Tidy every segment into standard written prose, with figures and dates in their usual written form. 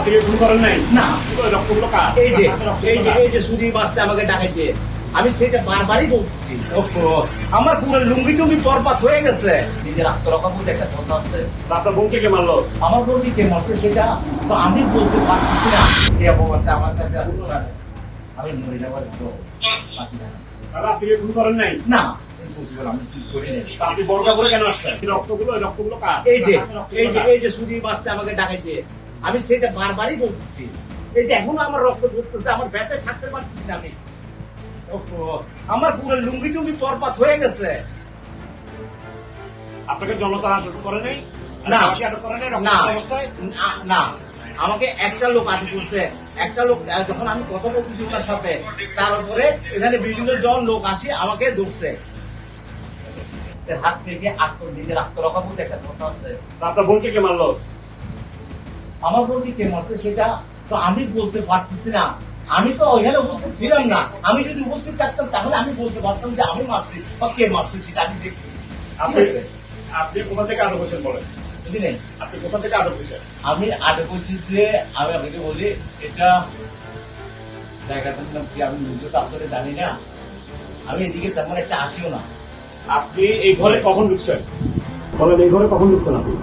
আপনি ফোন করেন নাই না রক্তগুলো কার এই যে সুদি মাসতে আমাকে ডাকাইছে আমি সেটা বারবারই বলছি আমার পুরো লুঙ্গি টুঙ্গি বরবাদ হয়ে গেছে নিজের আত্মরক্ষা বলতে একটা কথা আছে আপনার বোনকে কে মারলো আমার বোনকে কে মারছে সেটা তো আমি বলতে পারতেছি না এই অপবাদটা আমার কাছে আছে স্যার আমি মরে যাবার তো বাঁচি না দাদা আপনি ফোন করেন নাই না impossible, আমি কি করি না তা আপনি বর্গা করে কেন আসছেন রক্তগুলো কার এই যে সুদি মাসতে আমাকে ডাকাইছে আমি সেটা বারবারই বলতেছি এই যে এখনো আমার রক্ত পড়তেছে আমার ব্যথা থাকতে পারতেছি না আমি আমার পুরো লুঙ্গি টুঙ্গি বরবাদ হয়ে গেছে আপনাকে জনতা আটক করে নাই না। আটক করে নাই না রক্ত অবস্থায় না আমাকে একটা লোক আটক করছে একটা লোক যখন আমি কথা বলতেছি ওনার সাথে তারপরে এখানে বিভিন্ন জন লোক আসি আমাকে ধরছে এর হাত থেকে নিজের আত্মরক্ষা বলতে একটা কথা আছে তা আপনার বোনকে কে মারলো আমার বোনকে কে মারছে সেটা তো আমি বলতে পারতেছি না আমি তো ওইখানে উপস্থিত ছিলাম না আমি যদি উপস্থিত থাকতাম তাহলে আমি বলতে পারতাম যে আমি মারছি বা কে মারছে সেটা আমি দেখছি আপনি আপনি কোথা থেকে আটক হয়েছেন বলেন বুঝলেন আপনি কোথা থেকে আটক হয়েছেন আমি আটক করছি যে আমি আপনাকে বলি এটা জায়গাটার নাম কি আমি নিজে তো আসলে জানি না আমি এদিকে তেমন একটা আসিও না আপনি এই ঘরে কখন ঢুকছেন বলেন এই ঘরে কখন ঢুকছেন আপনি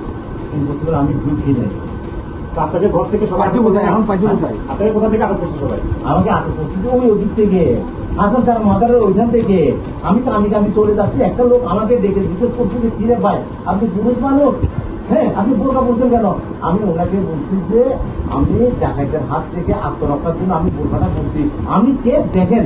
কিন্তু আমি ঢুকি নাই তা আপনাকে ঘর থেকে সবাই এখন পাইছি কোথায় আপনাকে কোথা থেকে আটক করছে সবাই আমাকে আটক করছি যে ওই ওদিক থেকে হাসান তার মাদারের ওইখান থেকে আমি তো আমি চলে যাচ্ছি একটা লোক আমাকে ডেকে জিজ্ঞেস করছে যে কিরে ভাই আপনি পুরুষ মানুষ হ্যাঁ আপনি বোরকা বলছেন কেন আমি ওনাকে বলছি যে আমি ডাকাইতের হাত থেকে আত্মরক্ষার জন্য আমি বোরকাটা বলছি আমি কে দেখেন